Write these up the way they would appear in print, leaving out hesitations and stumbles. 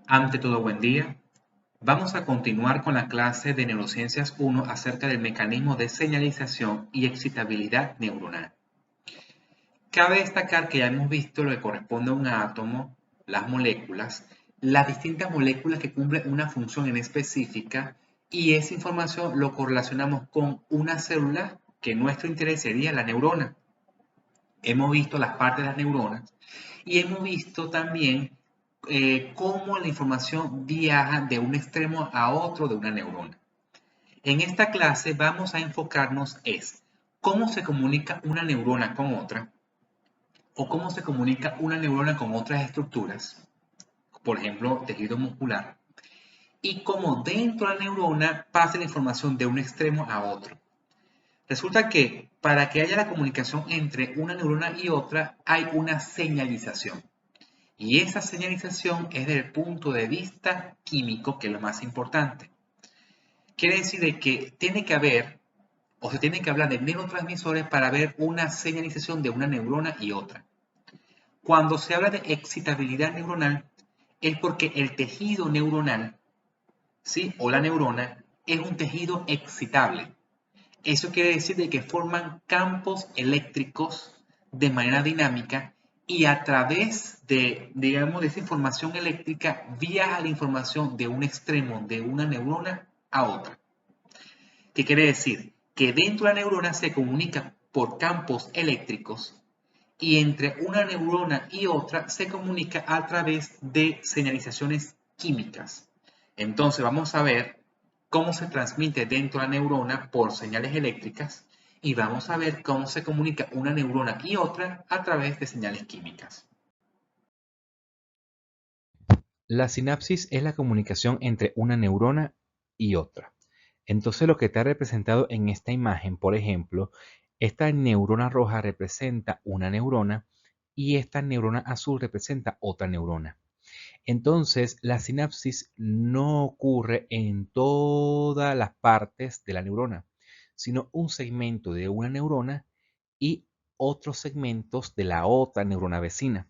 Ante todo, buen día. Vamos a continuar con la clase de Neurociencias 1 acerca del mecanismo de señalización y excitabilidad neuronal. Cabe destacar que ya hemos visto lo que corresponde a un átomo, las moléculas, las distintas moléculas que cumplen una función en específica y esa información lo correlacionamos con una célula que nuestro interés sería la neurona. Hemos visto las partes de las neuronas y hemos visto también cómo la información viaja de un extremo a otro de una neurona. En esta clase vamos a enfocarnos es cómo se comunica una neurona con otra o cómo se comunica una neurona con otras estructuras, por ejemplo, tejido muscular, y cómo dentro de la neurona pasa la información de un extremo a otro. Resulta que para que haya la comunicación entre una neurona y otra hay una señalización. Y esa señalización es desde el punto de vista químico, que es lo más importante. Quiere decir de que tiene que haber, o se tiene que hablar de neurotransmisores para ver una señalización de una neurona y otra. Cuando se habla de excitabilidad neuronal, es porque el tejido neuronal, ¿sí? O la neurona, es un tejido excitable. Eso quiere decir de que forman campos eléctricos de manera dinámica y a través de, digamos, de esa información eléctrica viaja la información de un extremo de una neurona a otra. ¿Qué quiere decir? Que dentro de la neurona se comunica por campos eléctricos y entre una neurona y otra se comunica a través de señalizaciones químicas. Entonces vamos a ver cómo se transmite dentro de la neurona por señales eléctricas y vamos a ver cómo se comunica una neurona y otra a través de señales químicas. La sinapsis es la comunicación entre una neurona y otra. Entonces lo que está representado en esta imagen, por ejemplo, esta neurona roja representa una neurona y esta neurona azul representa otra neurona. Entonces la sinapsis no ocurre en todas las partes de la neurona, sino un segmento de una neurona y otros segmentos de la otra neurona vecina.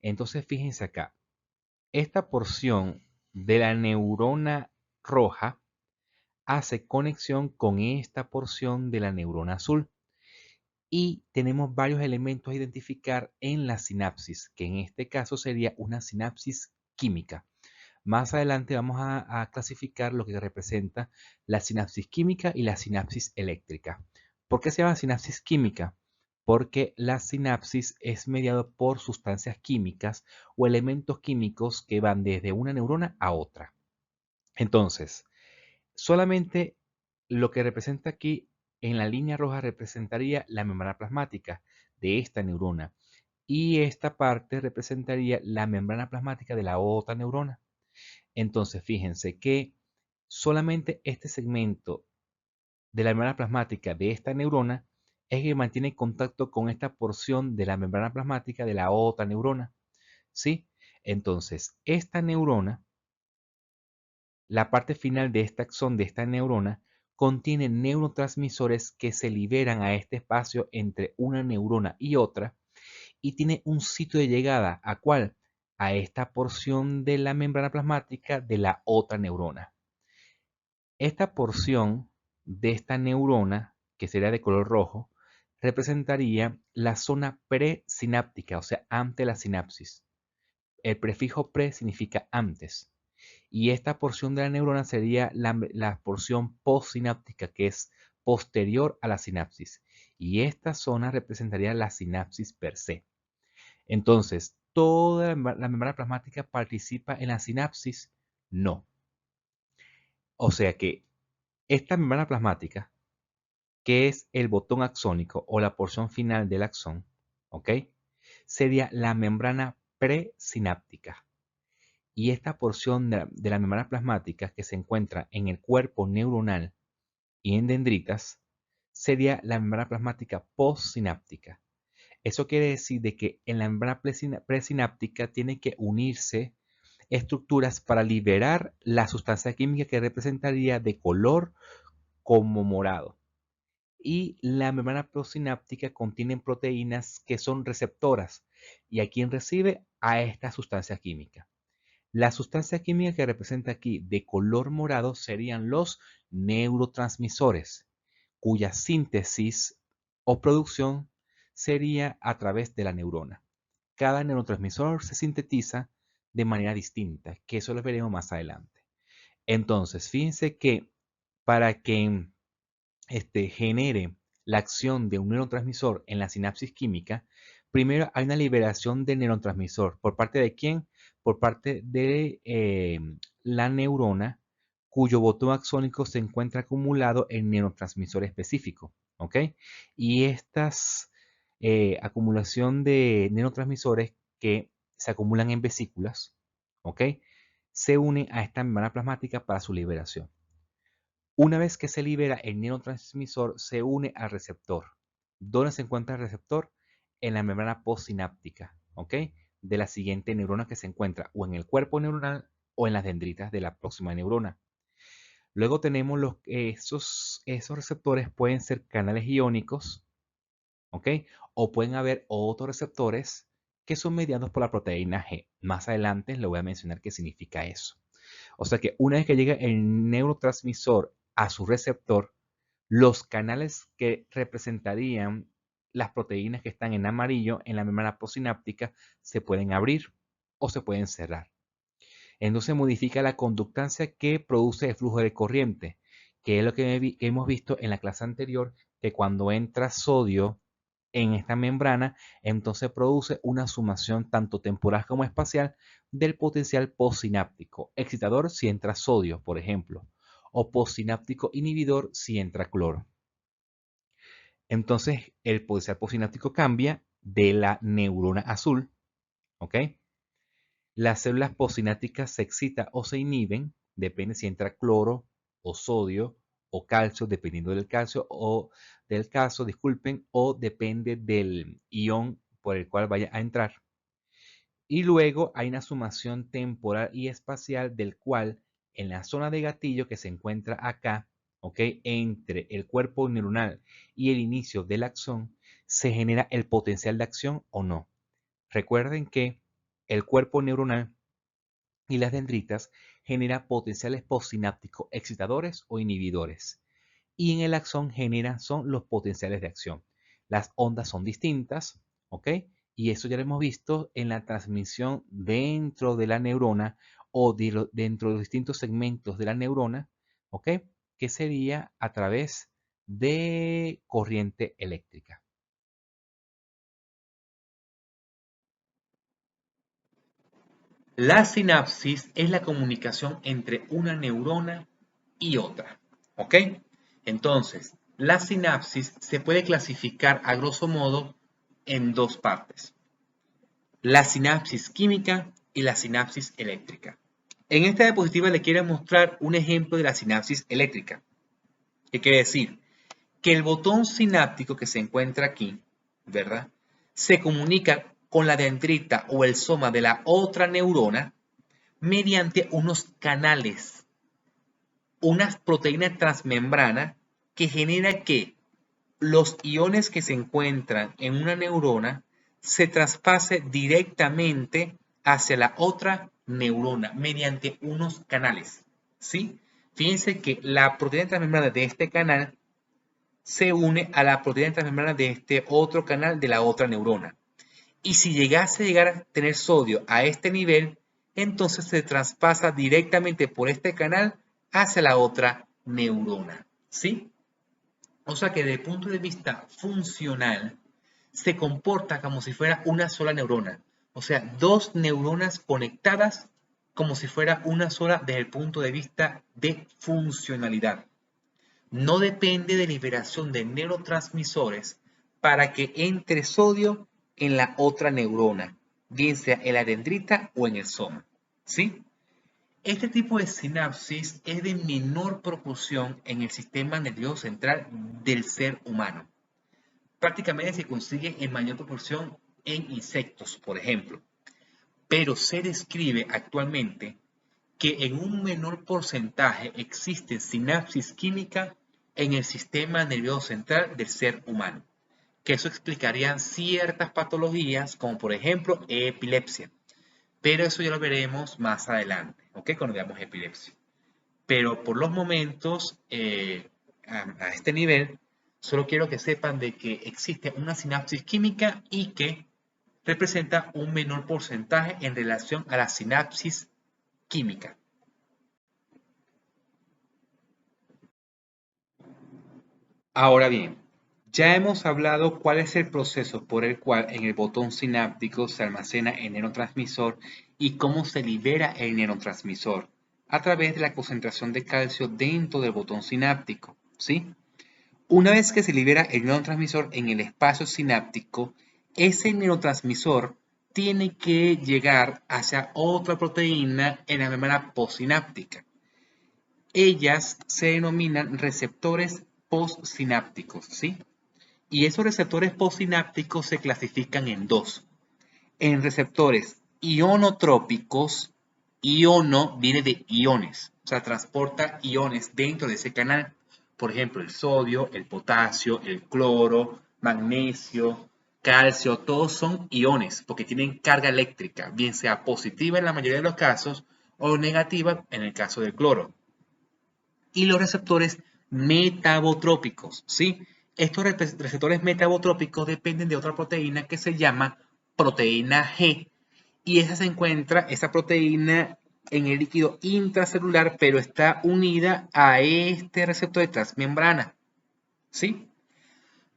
Entonces fíjense acá, esta porción de la neurona roja hace conexión con esta porción de la neurona azul y tenemos varios elementos a identificar en la sinapsis, que en este caso sería una sinapsis química. Más adelante vamos a clasificar lo que representa la sinapsis química y la sinapsis eléctrica. ¿Por qué se llama sinapsis química? Porque la sinapsis es mediada por sustancias químicas o elementos químicos que van desde una neurona a otra. Entonces, solamente lo que representa aquí en la línea roja representaría la membrana plasmática de esta neurona y esta parte representaría la membrana plasmática de la otra neurona. Entonces, fíjense que solamente este segmento de la membrana plasmática de esta neurona es que mantiene contacto con esta porción de la membrana plasmática de la otra neurona, ¿sí? Entonces, esta neurona, la parte final de este axón de esta neurona, contiene neurotransmisores que se liberan a este espacio entre una neurona y otra y tiene un sitio de llegada, ¿a cuál? A esta porción de la membrana plasmática de la otra neurona. Esta porción de esta neurona, que sería de color rojo, representaría la zona presináptica, o sea, antes de la sinapsis. El prefijo pre significa antes. Y esta porción de la neurona sería la porción postsináptica, que es posterior a la sinapsis. Y esta zona representaría la sinapsis per se. Entonces, ¿toda la membrana plasmática participa en la sinapsis? No. O sea que esta membrana plasmática, que es el botón axónico o la porción final del axón, ¿ok? Sería la membrana presináptica. Y esta porción de la membrana plasmática que se encuentra en el cuerpo neuronal y en dendritas sería la membrana plasmática postsináptica. Eso quiere decir de que en la membrana presináptica tiene que unirse estructuras para liberar la sustancia química que representaría de color como morado. Y la membrana postsináptica contiene proteínas que son receptoras y a quien recibe a esta sustancia química. La sustancia química que representa aquí de color morado serían los neurotransmisores, cuya síntesis o producción sería a través de la neurona. Cada neurotransmisor se sintetiza de manera distinta, que eso lo veremos más adelante. Entonces, fíjense que para que genere la acción de un neurotransmisor en la sinapsis química, primero hay una liberación del neurotransmisor. ¿Por parte de quién? Por parte de la neurona, cuyo botón axónico se encuentra acumulado en neurotransmisor específico. ¿Ok? Y esta acumulación de neurotransmisores que se acumulan en vesículas, ¿ok? Se une a esta membrana plasmática para su liberación. Una vez que se libera el neurotransmisor, se une al receptor. ¿Dónde se encuentra el receptor? En la membrana postsináptica, ¿ok? De la siguiente neurona que se encuentra o en el cuerpo neuronal o en las dendritas de la próxima neurona. Luego tenemos esos receptores pueden ser canales iónicos, ¿ok? O pueden haber otros receptores que son mediados por la proteína G. Más adelante les voy a mencionar qué significa eso. O sea que una vez que llega el neurotransmisor a su receptor, los canales que representarían las proteínas que están en amarillo en la membrana postsináptica se pueden abrir o se pueden cerrar. Entonces modifica la conductancia que produce el flujo de corriente, que es lo que hemos visto en la clase anterior, que cuando entra sodio en esta membrana, entonces produce una sumación tanto temporal como espacial del potencial postsináptico. Excitador si entra sodio, por ejemplo, o postsináptico inhibidor si entra cloro. Entonces el potencial postsináptico cambia de la neurona azul, ¿ok? Las células postsinápticas se excitan o se inhiben, depende si entra cloro o sodio o calcio, dependiendo del calcio o del caso, disculpen, o depende del ion por el cual vaya a entrar. Y luego hay una sumación temporal y espacial del cual en la zona de gatillo que se encuentra acá, ¿ok? Entre el cuerpo neuronal y el inicio del axón, se genera el potencial de acción o no. Recuerden que el cuerpo neuronal y las dendritas genera potenciales postsinápticos excitadores o inhibidores. Y en el axón son los potenciales de acción. Las ondas son distintas, ¿ok? Y eso ya lo hemos visto en la transmisión dentro de la neurona o dentro de los distintos segmentos de la neurona, ¿ok? Que sería a través de corriente eléctrica. La sinapsis es la comunicación entre una neurona y otra, ¿ok? Entonces, la sinapsis se puede clasificar a grosso modo en dos partes: la sinapsis química y la sinapsis eléctrica. En esta diapositiva le quiero mostrar un ejemplo de la sinapsis eléctrica. ¿Qué quiere decir? Que el botón sináptico que se encuentra aquí, ¿verdad? Se comunica con la dendrita o el soma de la otra neurona mediante unos canales, unas proteínas transmembrana que genera que los iones que se encuentran en una neurona se traspase directamente hacia la otra neurona mediante unos canales, ¿sí? Fíjense que la proteína transmembrana de este canal se une a la proteína transmembrana de este otro canal de la otra neurona. Y si llegase a llegar a tener sodio a este nivel, entonces se traspasa directamente por este canal hacia la otra neurona, ¿sí? O sea que desde el punto de vista funcional, se comporta como si fuera una sola neurona. O sea, dos neuronas conectadas como si fuera una sola desde el punto de vista de funcionalidad. No depende de liberación de neurotransmisores para que entre sodio en la otra neurona, bien sea en la dendrita o en el soma, ¿sí? Este tipo de sinapsis es de menor proporción en el sistema nervioso central del ser humano. Prácticamente se consigue en mayor proporción en insectos, por ejemplo. Pero se describe actualmente que en un menor porcentaje existe sinapsis química en el sistema nervioso central del ser humano, que eso explicaría ciertas patologías como por ejemplo epilepsia. pero eso ya lo veremos más adelante, ¿ok? Cuando veamos epilepsia. Pero por los momentos, a este nivel, solo quiero que sepan de que existe una sinapsis química y que representa un menor porcentaje en relación a la sinapsis química. Ahora bien, ya hemos hablado cuál es el proceso por el cual en el botón sináptico se almacena el neurotransmisor y cómo se libera el neurotransmisor a través de la concentración de calcio dentro del botón sináptico, ¿sí? Una vez que se libera el neurotransmisor en el espacio sináptico, ese neurotransmisor tiene que llegar hacia otra proteína en la membrana postsináptica. Ellas se denominan receptores postsinápticos, ¿sí? Y esos receptores postsinápticos se clasifican en dos. En receptores ionotrópicos, iono viene de iones, o sea, transporta iones dentro de ese canal. Por ejemplo, el sodio, el potasio, el cloro, magnesio, calcio, todos son iones porque tienen carga eléctrica, bien sea positiva en la mayoría de los casos o negativa en el caso del cloro. Y los receptores metabotrópicos, ¿sí? Estos receptores metabotrópicos dependen de otra proteína que se llama proteína G, y esa proteína en el líquido intracelular, pero está unida a este receptor de transmembrana, ¿sí?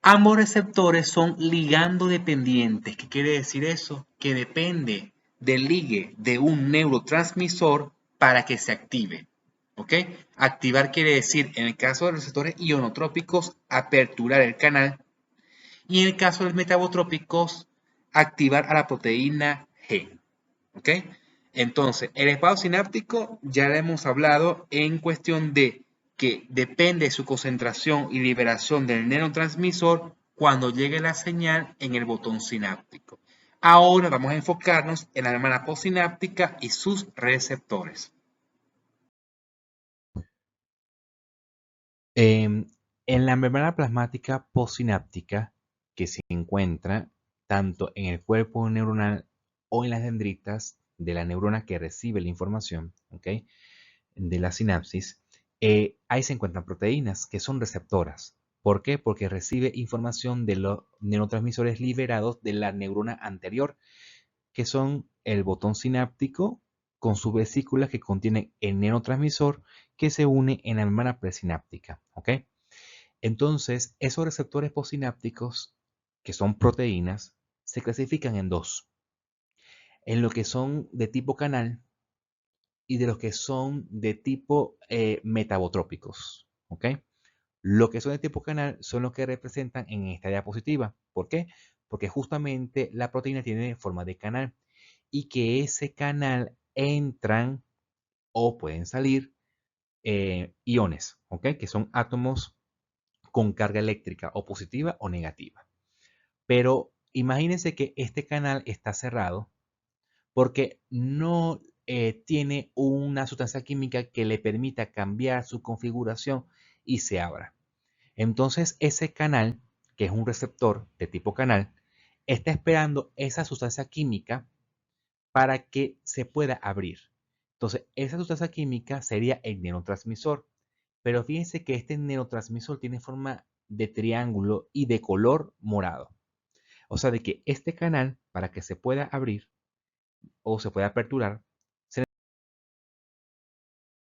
Ambos receptores son ligando dependientes. ¿Qué quiere decir eso? Que depende del ligue de un neurotransmisor para que se active. ¿Ok? Activar quiere decir, en el caso de los receptores ionotrópicos, aperturar el canal. Y en el caso de los metabotrópicos, activar a la proteína G. ¿Ok? Entonces, el espacio sináptico ya lo hemos hablado en cuestión de que depende de su concentración y liberación del neurotransmisor cuando llegue la señal en el botón sináptico. Ahora vamos a enfocarnos en la membrana postsináptica y sus receptores. En la membrana plasmática postsináptica, que se encuentra tanto en el cuerpo neuronal o en las dendritas de la neurona que recibe la información, ¿ok?, de la sinapsis, ahí se encuentran proteínas que son receptoras. ¿Por qué? Porque recibe información de los neurotransmisores liberados de la neurona anterior, que son el botón sináptico con sus vesículas que contienen el neurotransmisor que se une en la membrana presináptica, ¿ok? Entonces, esos receptores postsinápticos, que son proteínas, se clasifican en dos: en lo que son de tipo canal y de los que son de tipo metabotrópicos, ¿ok? Los que son de tipo canal son los que representan en esta área positiva. ¿Por qué? Porque justamente la proteína tiene forma de canal y que ese canal entran o pueden salir iones, ¿ok? Que son átomos con carga eléctrica o positiva o negativa. Pero imagínense que este canal está cerrado porque no tiene una sustancia química que le permita cambiar su configuración y se abra. Entonces ese canal, que es un receptor de tipo canal, está esperando esa sustancia química para que se pueda abrir. Entonces esa sustancia química sería el neurotransmisor. Pero fíjense que este neurotransmisor tiene forma de triángulo y de color morado. O sea, de que este canal, para que se pueda abrir o se pueda aperturar,